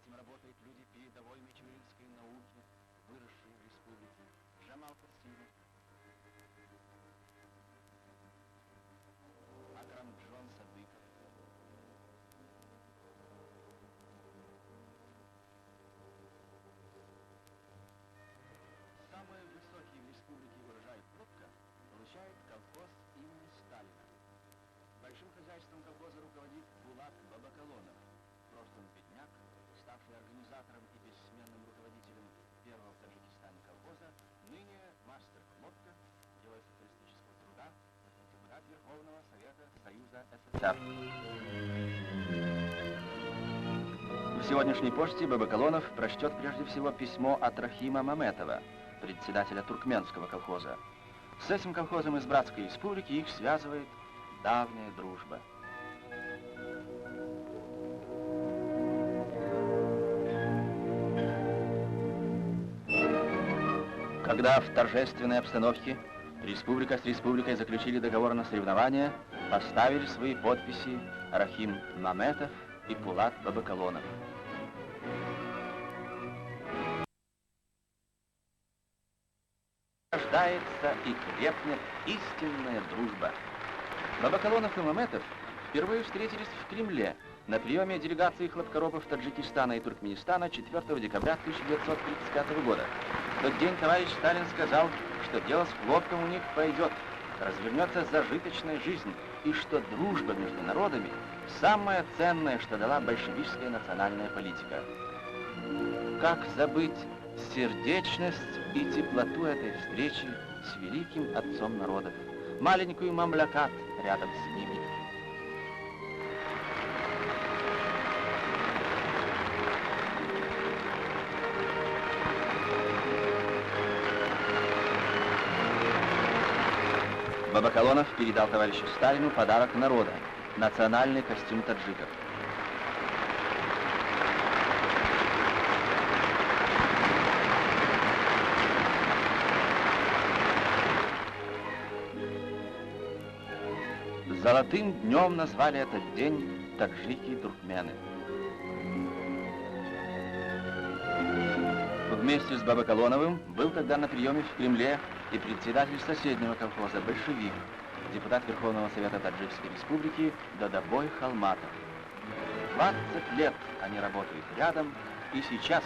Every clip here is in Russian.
этим работают люди передовой материнской науки, выросшие в республике. Джамал Кассири, Акрамджон Садыков, самый высокий в республике урожай хлопка получает колхоз имени Сталина. Большим хозяйством колхоза руководит Булат Бабакалонов, в прошлом бедняк, ставший организатором и бессменным руководителем первого в Таджикистане колхоза, ныне мастер хлопка, герой социалистического труда, депутат Верховного Совета Союза СССР. В сегодняшней почте Бабакалонов прочтет прежде всего письмо от Рахима Маметова, председателя туркменского колхоза. С этим колхозом из братской республики их связывает давняя дружба. Когда в торжественной обстановке республика с республикой заключили договор на соревнования, поставили свои подписи Рахим Маметов и Булат Бабакалонов. Рождается и крепнет истинная дружба. Бабакалонов и Маметов впервые встретились в Кремле на приеме делегации хлопкоробов Таджикистана и Туркменистана 4 декабря 1935 года. В тот день товарищ Сталин сказал, что дело с хлопком у них пойдет, развернется зажиточная жизнь, и что дружба между народами – самое ценное, что дала большевистская национальная политика. Как забыть сердечность и теплоту этой встречи с великим отцом народов, маленькую Мамлякат рядом с ними. Бабакалонов передал товарищу Сталину подарок народа – национальный костюм таджиков. Золотым днем назвали этот день таджики и туркмены. Вместе с Бабакалоновым был тогда на приеме в Кремле и председатель соседнего колхоза, большевик, депутат Верховного Совета Таджикской Республики Дадабой Халматов. 20 лет они работают рядом, и сейчас,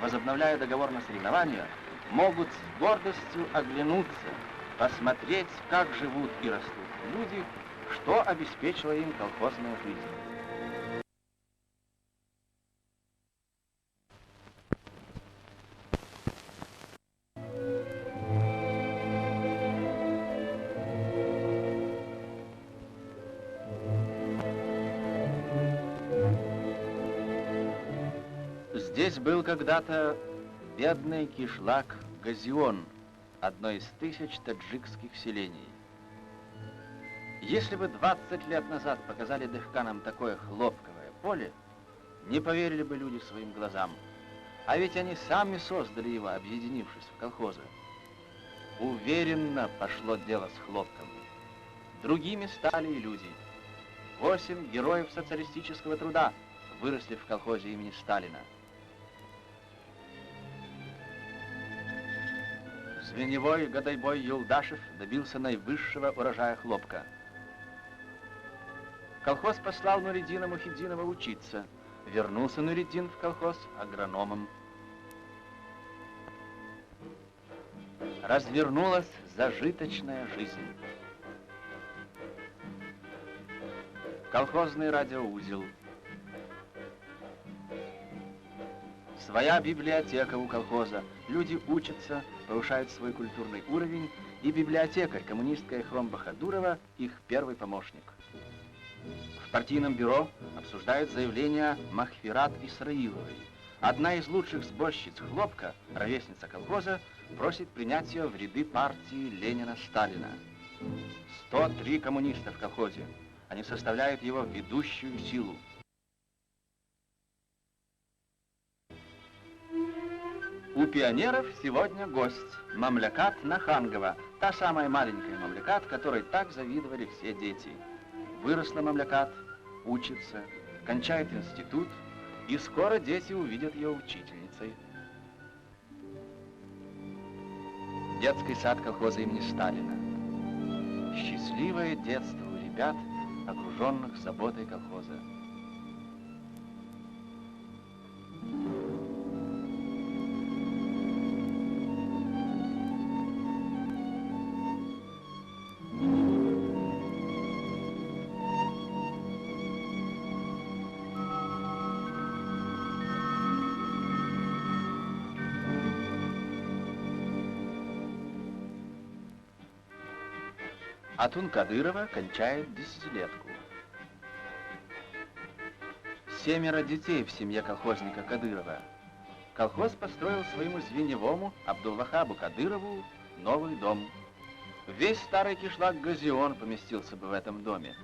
возобновляя договор на соревнования, могут с гордостью оглянуться, посмотреть, как живут и растут люди, что обеспечила им колхозная жизнь. Здесь был когда-то бедный кишлак Газион, одно из 1000 таджикских селений. Если бы 20 лет назад показали дыхканам такое хлопковое поле, не поверили бы люди своим глазам. А ведь они сами создали его, объединившись в колхозы. Уверенно пошло дело с хлопком. Другими стали и люди. 8 героев социалистического труда выросли в колхозе имени Сталина. Звеневой Гадайбой Юлдашев добился наивысшего урожая хлопка. Колхоз послал Нуриддина Мухиддинова учиться. Вернулся Нуриддин в колхоз агрономом. Развернулась зажиточная жизнь. Колхозный радиоузел. Своя библиотека у колхоза. Люди учатся, повышают свой культурный уровень, и библиотекарь, коммунистка Эхром Бахадурова, их первый помощник. В партийном бюро обсуждают заявление Махфират Исраиловой. Одна из лучших сборщиц хлопка, ровесница колхоза, просит принять ее в ряды партии Ленина-Сталина. 103 коммуниста в колхозе. Они составляют его ведущую силу. У пионеров сегодня гость Мамлякат Нахангова, та самая маленькая Мамлякат, которой так завидовали все дети. Выросла Мамлякат, учится, кончает институт И скоро дети увидят ее учительницей. Детский сад колхоза имени Сталина. Счастливое детство у ребят, окруженных заботой колхоза. Атун Кадырова кончает десятилетку. 7 детей в семье колхозника Кадырова. Колхоз построил своему звеньевому Абдулвахабу Кадырову новый дом. Весь старый кишлак Газион поместился бы в этом доме.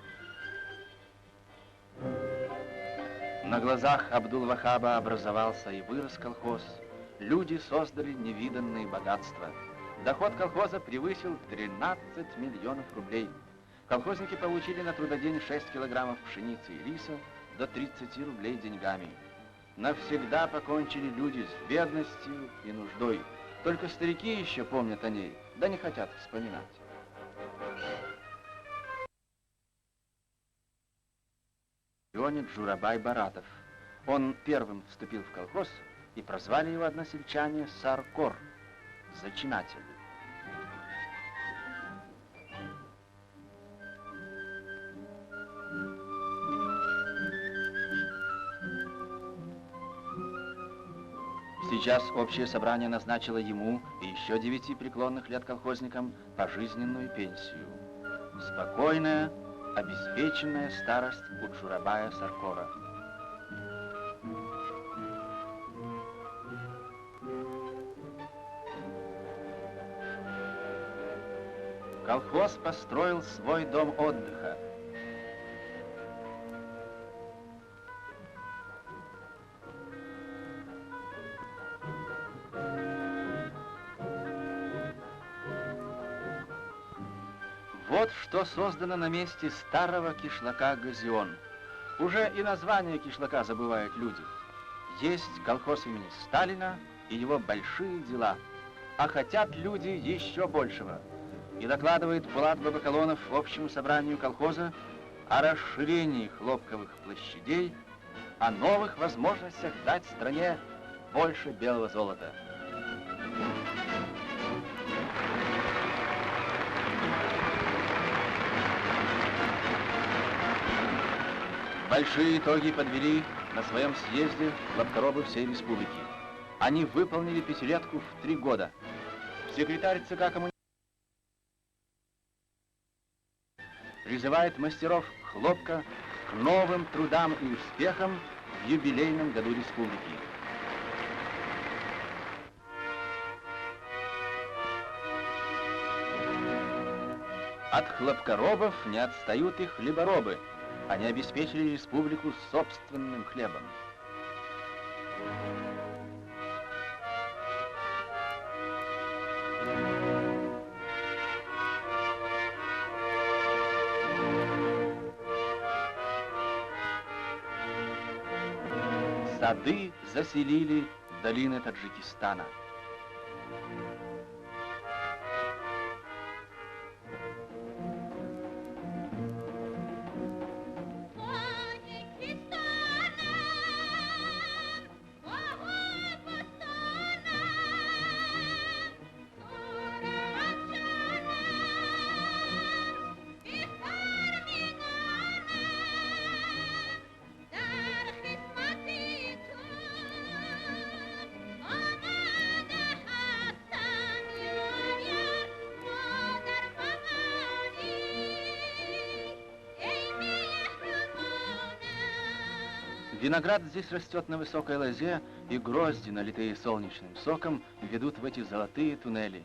На глазах Абдул-Вахаба образовался и вырос колхоз. Люди создали невиданные богатства. Доход колхоза превысил 13 миллионов рублей. Колхозники получили на трудодень 6 килограммов пшеницы и риса, до 30 рублей деньгами. Навсегда покончили люди с бедностью и нуждой. Только старики еще помнят о ней, да не хотят вспоминать. Леонид Журабай Баратов. Он первым вступил в колхоз, и прозвали его односельчане Саркор, зачинатель. Сейчас общее собрание назначило ему и еще 9 преклонных лет колхозникам пожизненную пенсию. Спокойная, обеспеченная старость у Джурабая Саркора. Колхоз построил свой дом отдыха. Вот что создано на месте старого кишлака Газион. Уже и название кишлака забывают люди. Есть колхоз имени Сталина и его большие дела. А хотят люди еще большего. И докладывает Булат Бабакалонов общему собранию колхоза о расширении хлопковых площадей, о новых возможностях дать стране больше белого золота. Большие итоги подвели на своем съезде хлопкоробы всей республики. Они выполнили пятилетку в 3 года. Секретарь ЦК коммунистов призывает мастеров хлопка к новым трудам и успехам в юбилейном году республики. От хлопкоробов не отстают и хлеборобы. Они обеспечили республику собственным хлебом. Сады заселили долины Таджикистана. Виноград здесь растет на высокой лозе, и грозди, налитые солнечным соком, ведут в эти золотые туннели.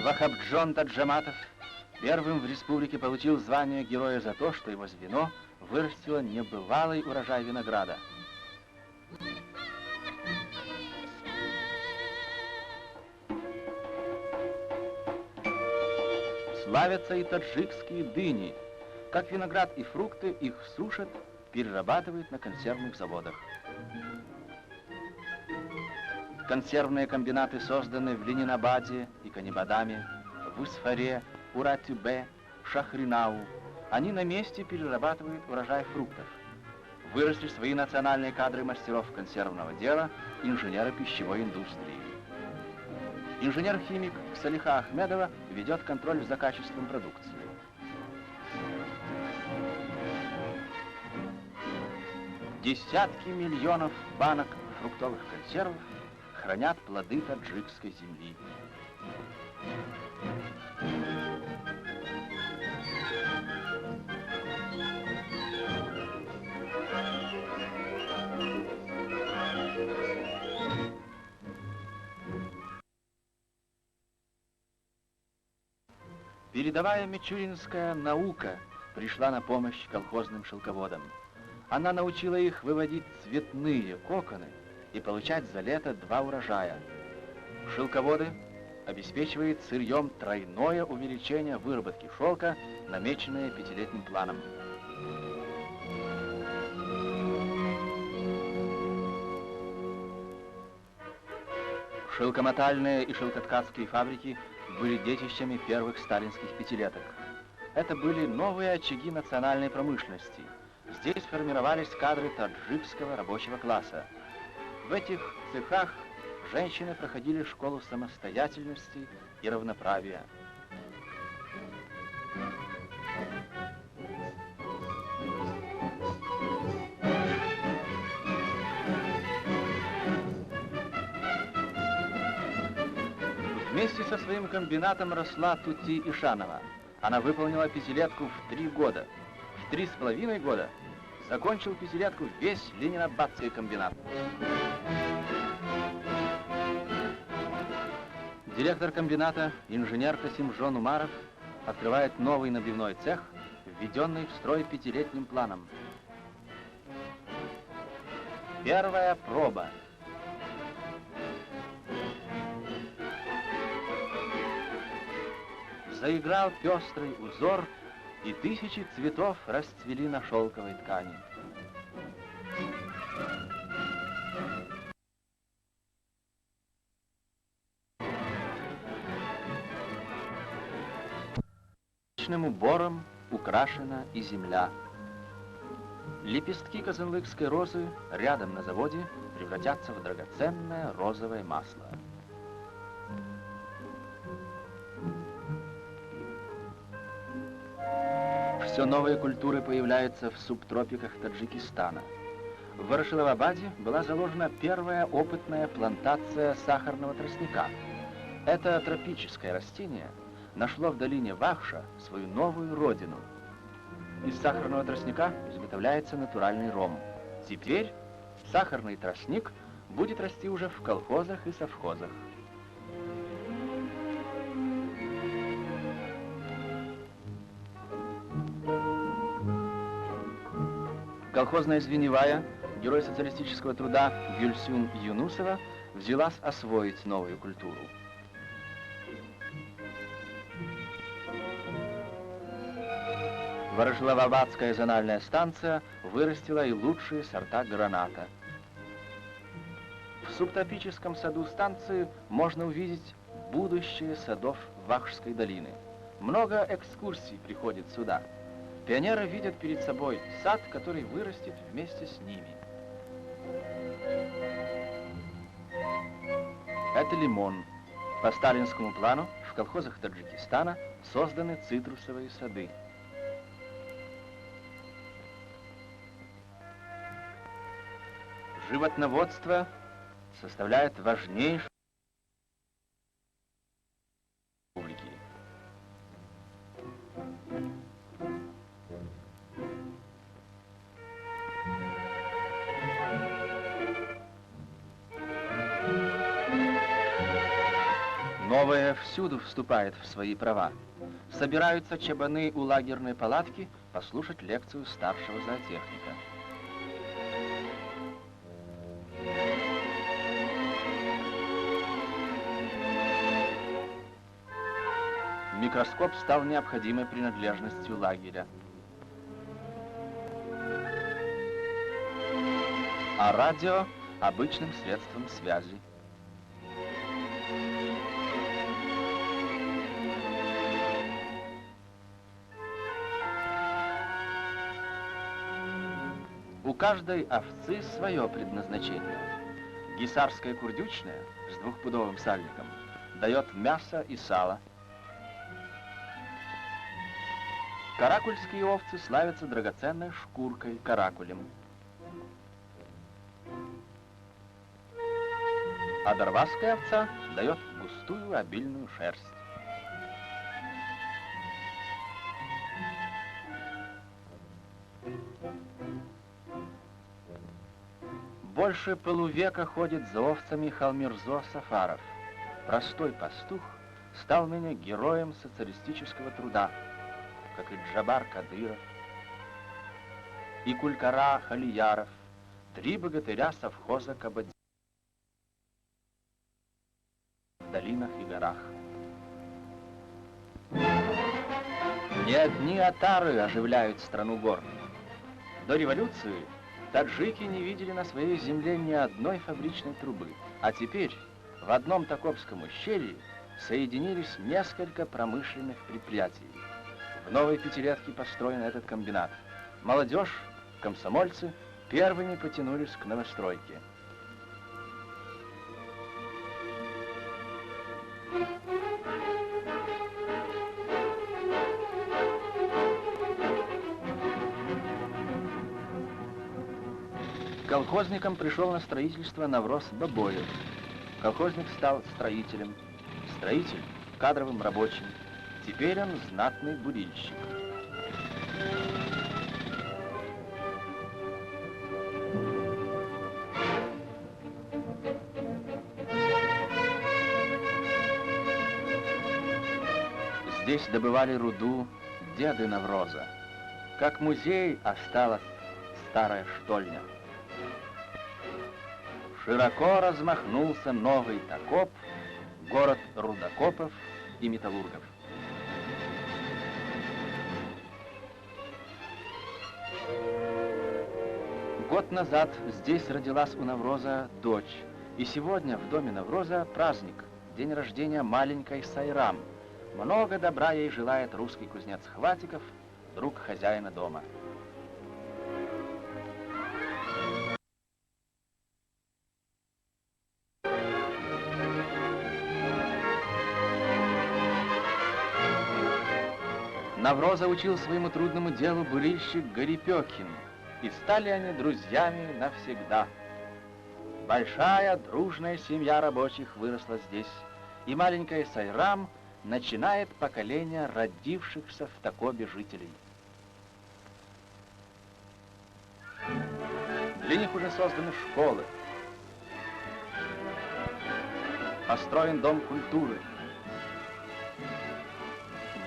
Вахабджон Таджаматов первым в республике получил звание героя за то, что его звено вырастило небывалый урожай винограда. Славятся и таджикские дыни. Как виноград и фрукты, их сушат, перерабатывают на консервных заводах. Консервные комбинаты созданы в Ленинабаде и Канибадаме, в Усфаре, Уратюбе, Шахринау. Они на месте перерабатывают урожай фруктов. Выросли свои национальные кадры мастеров консервного дела, инженера пищевой индустрии. Инженер-химик Салиха Ахмедова ведет контроль за качеством продукции. Десятки миллионов банок фруктовых консервов хранят плоды таджикской земли. Передовая мичуринская наука пришла на помощь колхозным шелководам. Она научила их выводить цветные коконы и получать за лето 2 урожая. Шелководы обеспечивают сырьем тройное увеличение выработки шелка, намеченное 5-летним планом. Шелкомотальные и шелкоткацкие фабрики были детищами первых сталинских пятилеток. Это были новые очаги национальной промышленности. Здесь формировались кадры таджикского рабочего класса. В этих цехах женщины проходили школу самостоятельности и равноправия. Вместе со своим комбинатом росла Тути Ишанова. Она выполнила пятилетку в 3 года. В 3,5 года закончил пятилетку весь Ленинабадский комбинат. Директор комбината, инженер Касимжон Умаров, открывает новый набивной цех, введенный в строй 5-летним планом. Первая проба. Заиграл пестрый узор, и тысячи цветов расцвели на шелковой ткани. Убором украшена и земля. Лепестки казанлыкской розы рядом на заводе превратятся в драгоценное розовое масло. Все новые культуры появляются в субтропиках Таджикистана. В Ворошиловабаде была заложена первая опытная плантация сахарного тростника. Это тропическое растение нашло в долине Вахша свою новую родину. Из сахарного тростника изготовляется натуральный ром. Теперь сахарный тростник будет расти уже в колхозах и совхозах. Колхозная звеневая, герой социалистического труда Гюльсюн Юнусова, взялась освоить новую культуру. Ворошиловабадская зональная станция вырастила и лучшие сорта граната. В субтропическом саду станции можно увидеть будущее садов Вахшской долины. Много экскурсий приходит сюда. Пионеры видят перед собой сад, который вырастет вместе с ними. Это лимон. По сталинскому плану в колхозах Таджикистана созданы цитрусовые сады. Животноводство составляет важнейшую республики. Новое всюду вступает в свои права. Собираются чабаны у лагерной палатки послушать лекцию старшего зоотехника. Микроскоп стал необходимой принадлежностью лагеря. А радио — обычным средством связи. У каждой овцы свое предназначение. Гисарская курдючная с двухпудовым сальником дает мясо и сало. Каракульские овцы славятся драгоценной шкуркой, каракулем. А дарвасская овца дает густую, обильную шерсть. Больше полувека ходит за овцами Халмирзо Сафаров. Простой пастух стал ныне героем социалистического труда, как и Джабар Кадыров, и Кулькара Халияров, три богатыря совхоза Кабадзе в долинах и горах. Не одни отары оживляют страну гор. До революции таджики не видели на своей земле ни одной фабричной трубы, а теперь в одном Токопском ущелье соединились несколько промышленных предприятий. В Новой Пятилетке построен этот комбинат. Молодежь, комсомольцы первыми потянулись к новостройке. Колхозником пришел на строительство Навроз Бабоев. Колхозник стал строителем, строитель — кадровым рабочим. Теперь он знатный бурильщик. Здесь добывали руду деды Навроза. Как музей осталась старая штольня. Широко размахнулся новый Токоп, город рудокопов и металлургов. Год назад здесь родилась у Навроза дочь, и сегодня в доме Навроза праздник, день рождения маленькой Сайрам. Много добра ей желает русский кузнец Хватиков, друг хозяина дома. Навроза учил своему трудному делу бурильщик Горепекин, и стали они друзьями навсегда. Большая дружная семья рабочих выросла здесь, и маленькая Сайрам начинает поколение родившихся в Токобе жителей. Для них уже созданы школы, построен дом культуры,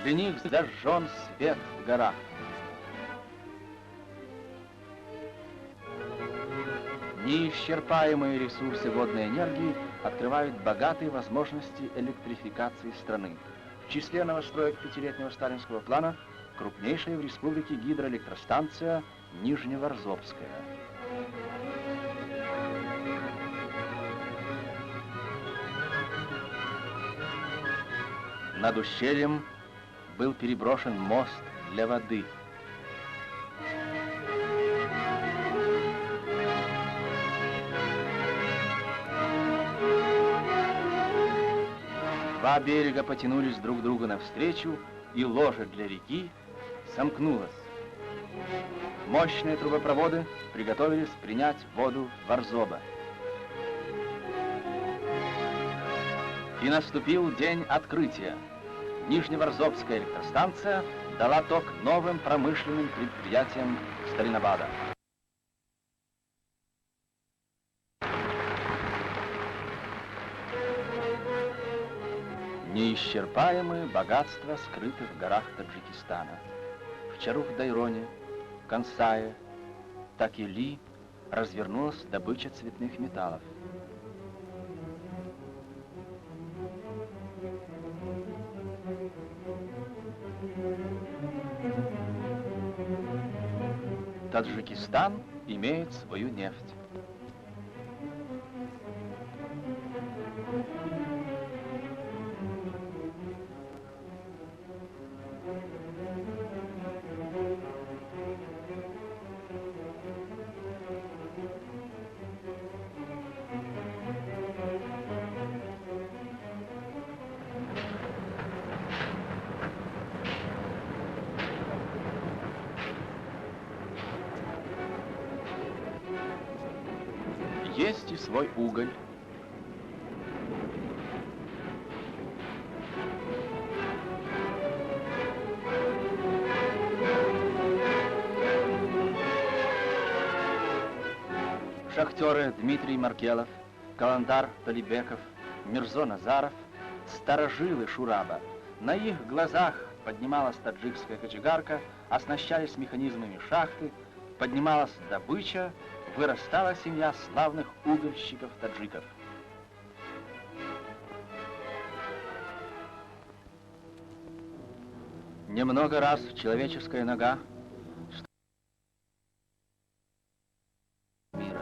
для них зажжен свет в горах. Неисчерпаемые ресурсы водной энергии открывают богатые возможности электрификации страны. В числе новостроек пятилетнего сталинского плана крупнейшая в республике гидроэлектростанция Нижневорзобская. Над ущельем был переброшен мост для воды. Два берега потянулись друг другу навстречу, и ложе для реки сомкнулось. Мощные трубопроводы приготовились принять воду Ворзоба. И наступил день открытия. Нижневорзобская электростанция дала ток новым промышленным предприятиям Сталинабада. Неисчерпаемые богатства скрыты в горах Таджикистана. В Чарух-Дайроне, Кансае, Такели развернулась добыча цветных металлов. Таджикистан имеет свою нефть. Есть и свой уголь. Шахтеры Дмитрий Маркелов, Каландар Талибеков, Мирзо Назаров, старожилы Шураба. На их глазах поднималась таджикская кочегарка, оснащались механизмами шахты, поднималась добыча, вырастала семья славных угольщиков-таджиков. Немного раз человеческая нога мира.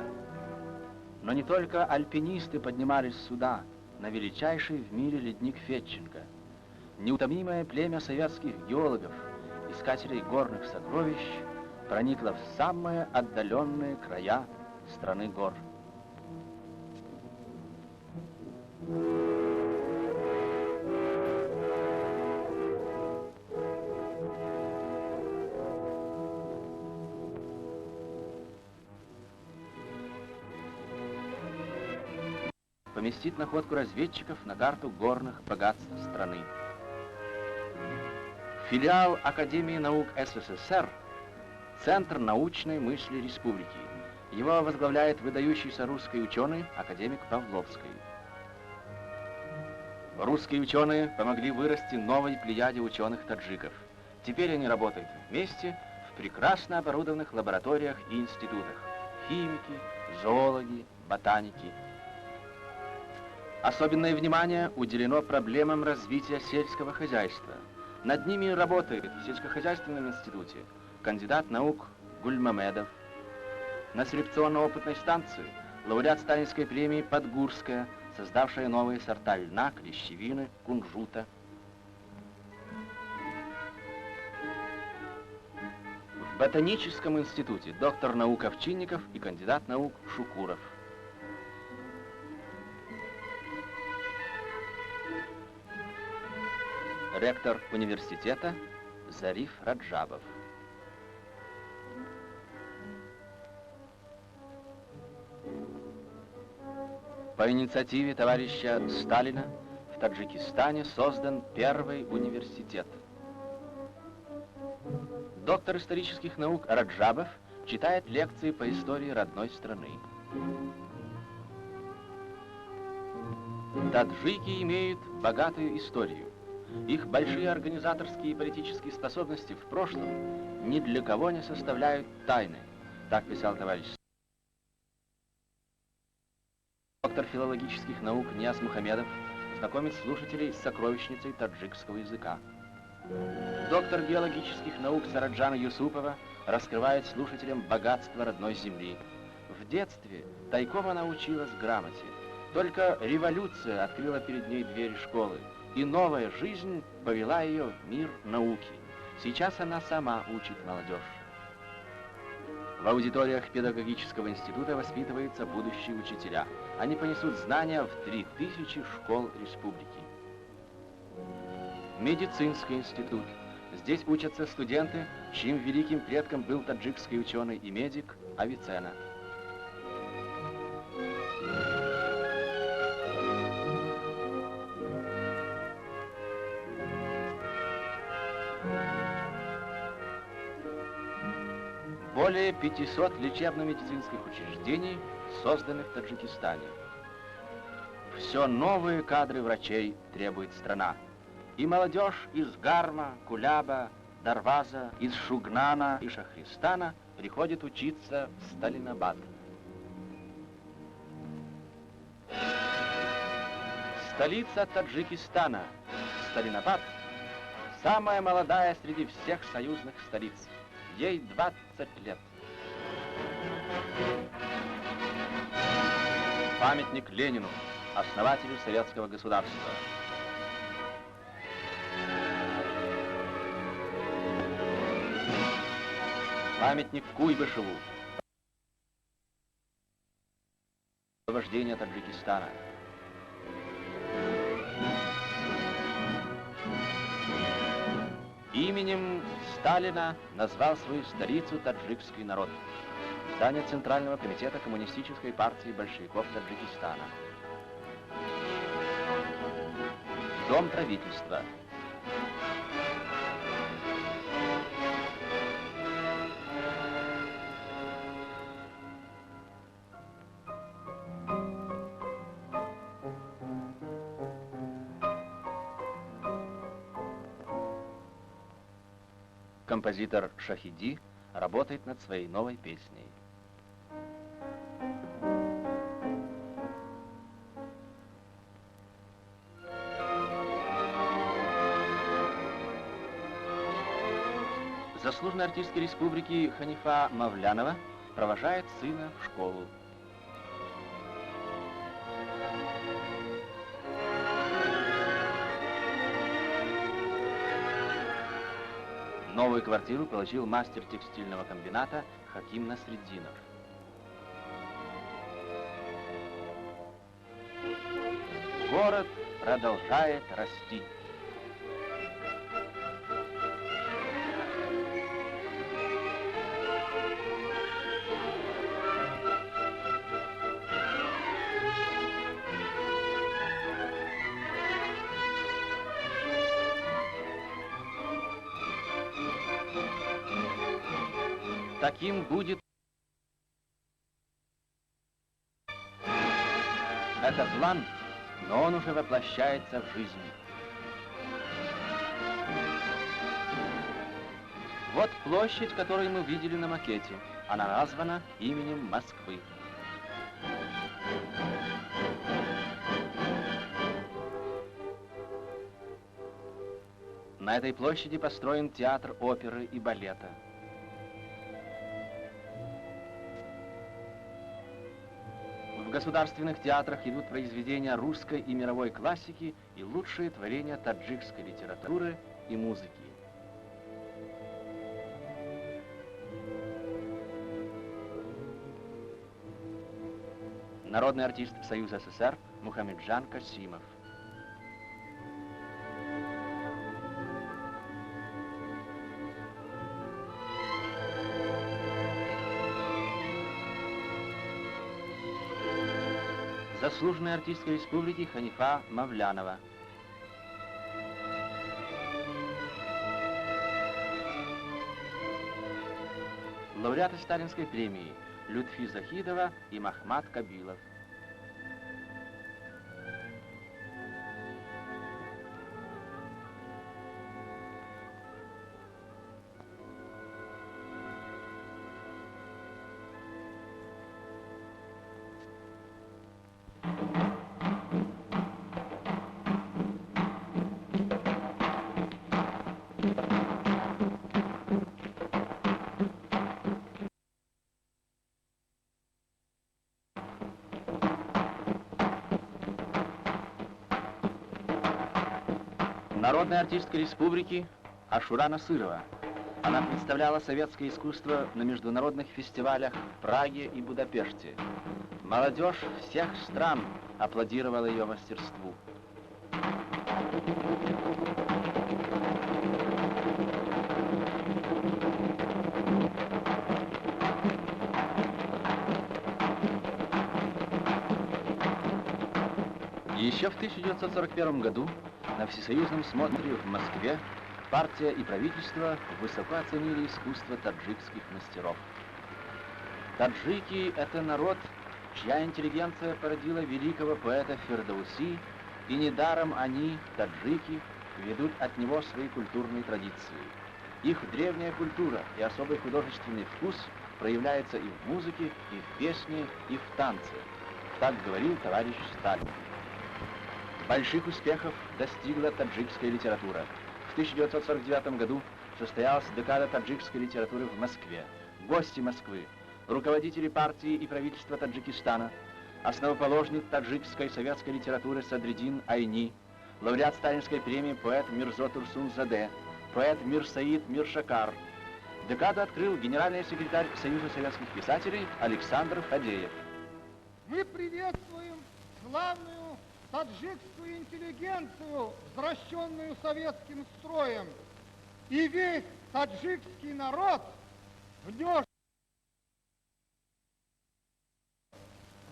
Но не только альпинисты поднимались сюда, на величайший в мире ледник Федченко. Неутомимое племя советских геологов, искателей горных сокровищ, проникла в самые отдаленные края страны гор. Поместить находку разведчиков на карту горных богатств страны. Филиал Академии наук СССР — центр научной мысли республики. Его возглавляет выдающийся русский ученый, академик Павловский. Русские ученые помогли вырасти новой плеяде ученых-таджиков. Теперь они работают вместе в прекрасно оборудованных лабораториях и институтах. Химики, зоологи, ботаники. Особенное внимание уделено проблемам развития сельского хозяйства. Над ними работает в сельскохозяйственном институте кандидат наук Гульмамедов. На селекционно-опытной станции лауреат Сталинской премии Подгурская, создавшая новые сорта льна, клещевины, кунжута. В ботаническом институте доктор наук Овчинников и кандидат наук Шукуров. Ректор университета Зариф Раджабов. По инициативе товарища Сталина в Таджикистане создан первый университет. Доктор исторических наук Раджабов читает лекции по истории родной страны. Таджики имеют богатую историю. Их большие организаторские и политические способности в прошлом ни для кого не составляют тайны, так писал товарищ. Доктор филологических наук Нияз Мухамедов знакомит слушателей с сокровищницей таджикского языка. Доктор геологических наук Сараджана Юсупова раскрывает слушателям богатство родной земли. В детстве тайком она училась грамоте. Только революция открыла перед ней двери школы, и новая жизнь повела ее в мир науки. Сейчас она сама учит молодежь. В аудиториях педагогического института воспитываются будущие учителя. Они понесут знания в 3000 школ республики. Медицинский институт. Здесь учатся студенты, чьим великим предком был таджикский ученый и медик Авиценна. Более 500 лечебно-медицинских учреждений созданы в Таджикистане. все новые кадры врачей требует страна. И молодежь из Гарма, Куляба, Дарваза, из Шугнана и Шахристана приходит учиться в Сталинабад. Столица Таджикистана, Сталинабад, самая молодая среди всех союзных столиц. Ей 20 лет. Памятник Ленину, основателю советского государства. Памятник Куйбышеву, освобождение Таджикистана. Именем Сталина назвал свою столицу таджикский народ. Здание Центрального комитета Коммунистической партии большевиков Таджикистана. Дом правительства. Композитор Шахиди работает над своей новой песней. Заслуженный артист республики Ханифа Мавлянова провожает сына в школу. Новую квартиру получил мастер текстильного комбината Хаким Насреддинов. Город продолжает расти. Таким будет этот план, но он уже воплощается в жизнь. Вот площадь, которую мы видели на макете. Она названа именем Москвы. На этой площади построен театр оперы и балета. В государственных театрах идут произведения русской и мировой классики и лучшие творения таджикской литературы и музыки. Народный артист Союза СССР Мухамеджан Касимов. Заслуженная артистка республики Ханифа Мавлянова. Лауреаты Сталинской премии Лютфи Захидова и Махмад Кабилов. Народная артистка республики Ашура Насырова. Она представляла советское искусство на международных фестивалях в Праге и Будапеште. Молодежь всех стран аплодировала ее мастерству. Еще в 1941 году на всесоюзном смотре в Москве партия и правительство высоко оценили искусство таджикских мастеров. Таджики — это народ, чья интеллигенция породила великого поэта Фердауси, и недаром они, таджики, ведут от него свои культурные традиции. Их древняя культура и особый художественный вкус проявляется и в музыке, и в песне, и в танце. Так говорил товарищ Сталин. Больших успехов достигла таджикская литература. В 1949 году состоялась декада таджикской литературы в Москве. Гости Москвы, руководители партии и правительства Таджикистана, основоположник таджикской советской литературы Садриддин Айни, лауреат сталинской премии поэт Мирзо Турсунзаде, поэт Мирсаид Миршакар. Декаду открыл генеральный секретарь Союза советских писателей Александр Фадеев. Мы приветствуем славную таджикскую интеллигенцию, возвращенную советским строем, и весь таджикский народ внес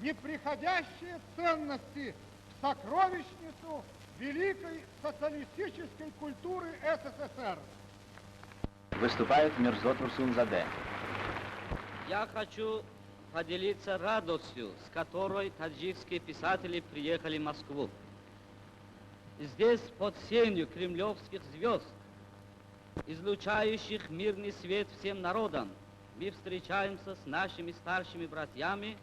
неприходящие ценности в сокровищницу великой социалистической культуры СССР. Выступает Мирзо Турсунзаде. Я хочу поделиться радостью, с которой таджикские писатели приехали в Москву. Здесь, под сенью кремлевских звезд, излучающих мирный свет всем народам, мы встречаемся с нашими старшими братьями,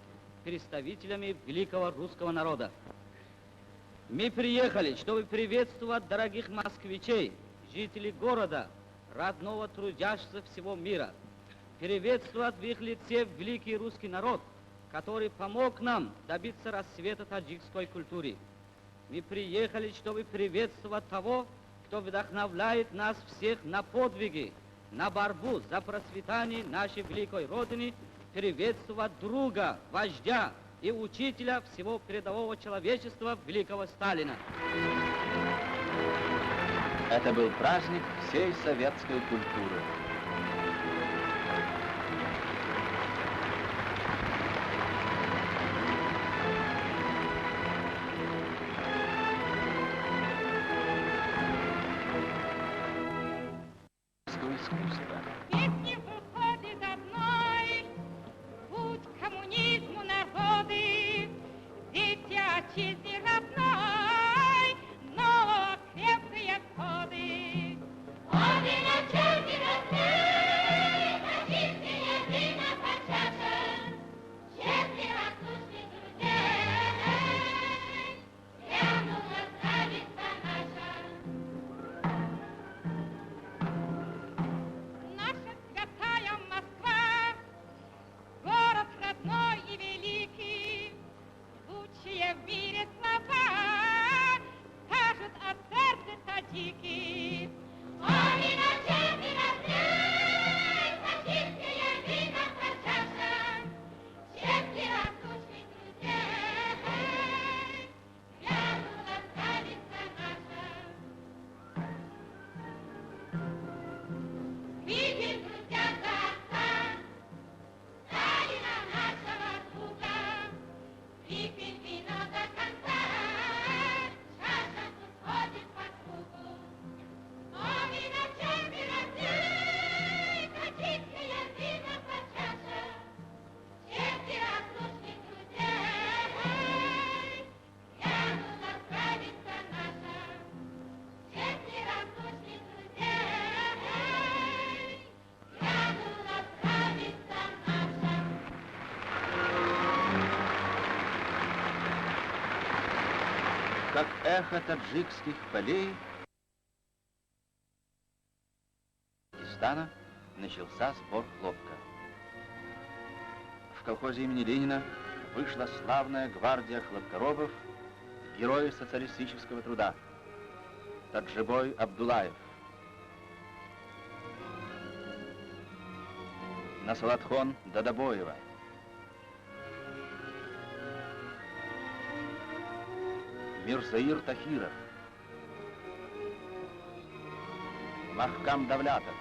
представителями великого русского народа. Мы приехали, чтобы приветствовать дорогих москвичей, жителей города, родного трудящихся всего мира, приветствовать в их лице великий русский народ, который помог нам добиться расцвета таджикской культуры. Мы приехали, чтобы приветствовать того, кто вдохновляет нас всех на подвиги, на борьбу за процветание нашей великой Родины, приветствовать друга, вождя и учителя всего передового человечества великого Сталина. Это был праздник всей советской культуры. Искусство. Песни выходит одной, путь к коммунизму народы, дети отчизны родной, но крепкие сходы. Один отчизны родной, очистые вина по чашам, честный разлучный друзей, глянула здравица наша. Наша святая Москва, город родной и великий, лучшие в мире слова скажут о сердце таджики. Они на честный разлей, чистые вина по чашам, честный разлучный друзей, глянула здравица наша. Видим, друзья, за отца, Сталина нашего друга, выпить вино до конца, чаша сходит по кругу. О, вино, черный разлей, катинское вино по чашам, честный разлучный друзей, глянула здравица наша, честный разлучный друзей, глянула здравица наша. Как эхо таджикских полей Таджикистана начался сбор хлопка. В колхозе имени Ленина вышла славная гвардия хлопкоробов, герои социалистического труда. Таджибой Абдулаев, Насалатхон Дадабоева, Мирзаир Тахиров, Махкам Давлятов,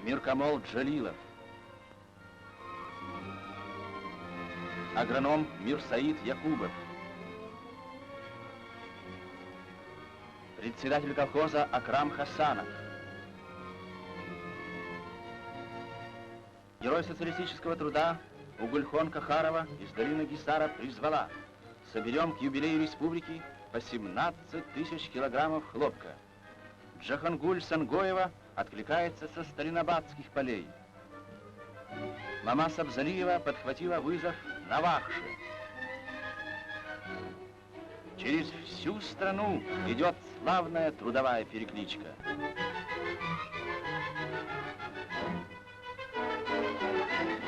Миркамол Джалилов, агроном Мирсаид Якубов, председатель колхоза Акрам Хасанов, Герой социалистического труда Угульхон Кахарова из долины Гисара призвала: соберем к юбилею республики по 17 тысяч килограммов хлопка. Джахангуль Сангоева откликается со Сталинабадских полей. Мама Сабзалиева подхватила вызов на Вахше. Через всю страну идет славная трудовая перекличка.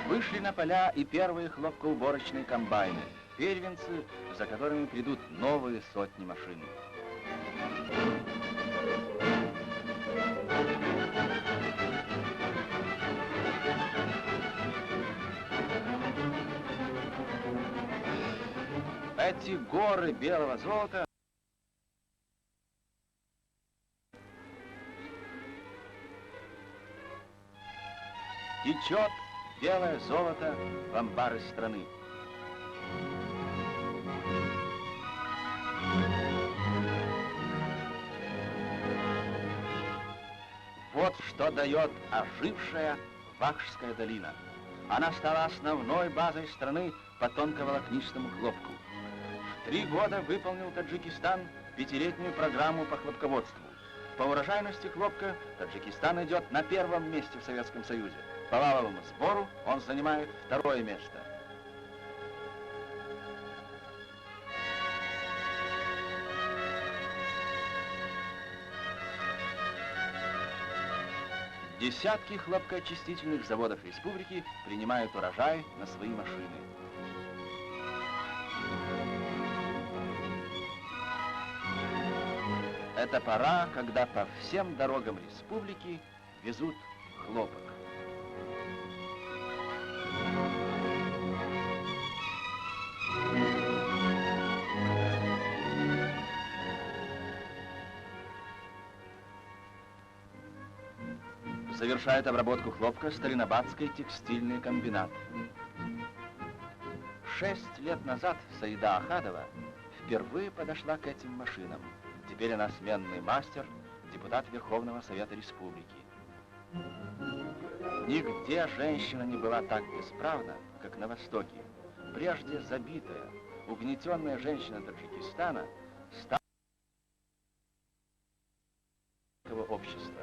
Вышли на поля и первые хлопкоуборочные комбайны, первенцы, за которыми придут новые сотни машин. Эти горы белого золота течет белое золото в амбары страны. Вот что дает ожившая Вахшская долина. Она стала основной базой страны по тонковолокнистому хлопку. В 3 года выполнил Таджикистан 5-летнюю программу по хлопководству. По урожайности хлопка Таджикистан идет на 1-м месте в Советском Союзе. По валовому сбору он занимает 2-е место. Десятки хлопкоочистительных заводов республики принимают урожай на свои машины. Это пора, когда по всем дорогам республики везут хлопок. Завершает обработку хлопка Сталинабадский текстильный комбинат. 6 лет назад Саида Ахадова впервые подошла к этим машинам. Теперь она сменный мастер, депутат Верховного Совета Республики. Нигде женщина не была так бесправна, как на Востоке. Прежде забитая, угнетенная женщина Таджикистана стала общества.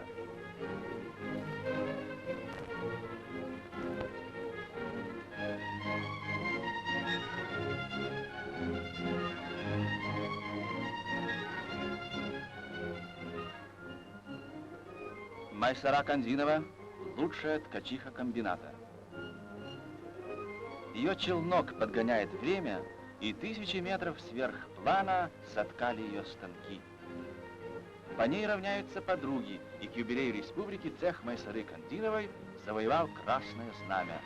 Майсара Кандинова – лучшая ткачиха комбината. Ее челнок подгоняет время, и 1000 метров сверх плана соткали ее станки. По ней равняются подруги, и к юбилею республики цех Майсары Кандиновой завоевал Красное Знамя.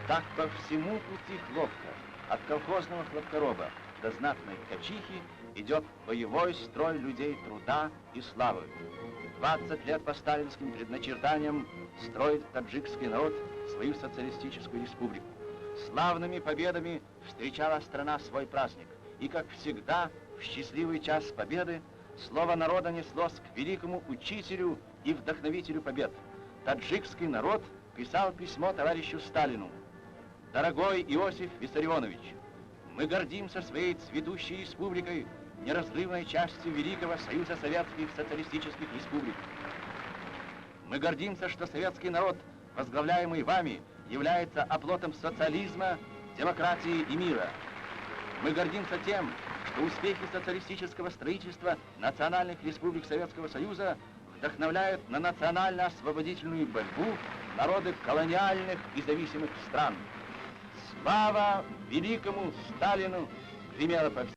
Так по всему пути хлопка, от колхозного хлопкороба до знатной ткачихи, идет боевой строй людей труда и славы. 20 лет по сталинским предначертаниям строит таджикский народ свою социалистическую республику. Славными победами встречала страна свой праздник. И, как всегда, в счастливый час победы слово народа неслось к великому учителю и вдохновителю побед. Таджикский народ писал письмо товарищу Сталину. «Дорогой Иосиф Виссарионович, мы гордимся своей цветущей республикой, неразрывной частью Великого Союза Советских Социалистических Республик. Мы гордимся, что советский народ, возглавляемый вами, является оплотом социализма, демократии и мира. Мы гордимся тем, что успехи социалистического строительства национальных республик Советского Союза вдохновляют на национально-освободительную борьбу народы колониальных и зависимых стран. Слава великому Сталину!» гремело по всему.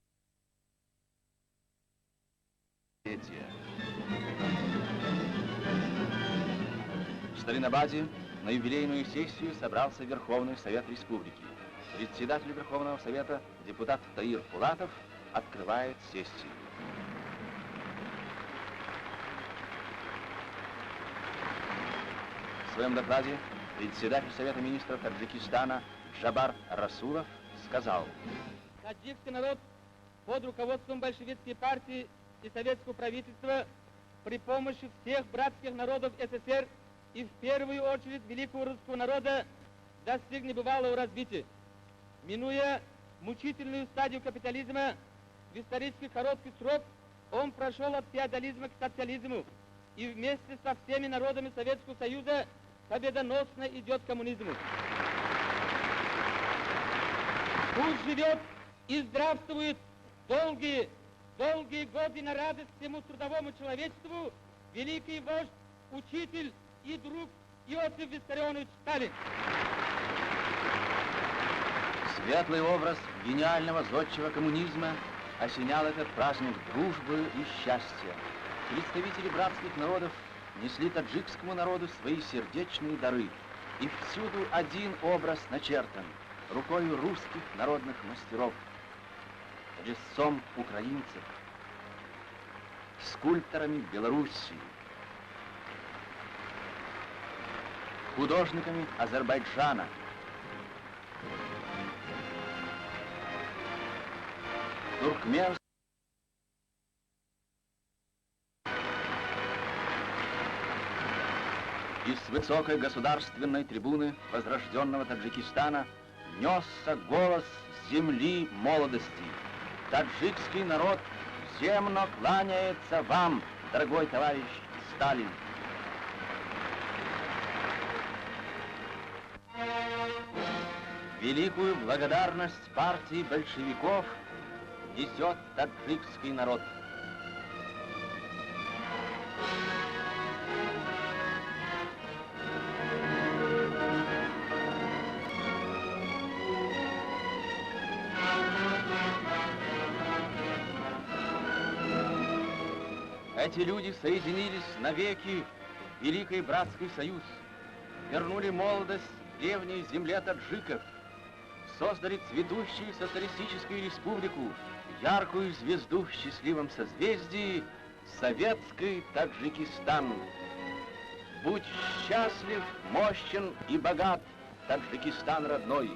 В Сталинабаде на юбилейную сессию собрался Верховный Совет Республики. Председатель Верховного Совета, депутат Таир Пулатов, открывает сессию. В своем докладе председатель Совета Министров Таджикистана Джабар Расулов сказал: таджикский народ под руководством большевистской партии и советского правительства при помощи всех братских народов СССР и в первую очередь великого русского народа достиг небывалого развития. Минуя мучительную стадию капитализма, в исторически короткий срок он прошел от феодализма к социализму, и вместе со всеми народами Советского Союза победоносно идет к коммунизму. Пусть живет и здравствует долгие годы на радость всему трудовому человечеству великий вождь, учитель и друг Иосиф Виссарионович Сталин. Светлый образ гениального зодчего коммунизма осенял этот праздник дружбы и счастья. Представители братских народов несли таджикскому народу свои сердечные дары. И всюду один образ начертан рукой русских народных мастеров, резцом украинцев, скульпторами Белоруссии, художниками Азербайджана, туркменскими, и с высокой государственной трибуны возрожденного Таджикистана несся голос земли молодости. Таджикский народ земно кланяется вам, дорогой товарищ Сталин. Великую благодарность партии большевиков несет таджикский народ. Эти люди соединились навеки в Великий Братский Союз, вернули молодость древней земле таджиков, создали цветущую социалистическую республику, яркую звезду в счастливом созвездии Советский Таджикистан. Будь счастлив, мощен и богат, Таджикистан родной.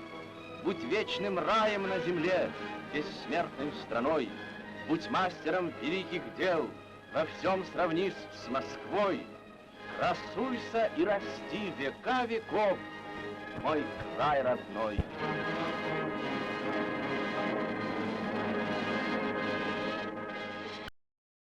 Будь вечным раем на земле, бессмертной страной. Будь мастером великих дел, во всем сравнись с Москвой. Красуйся и расти века веков, мой край родной.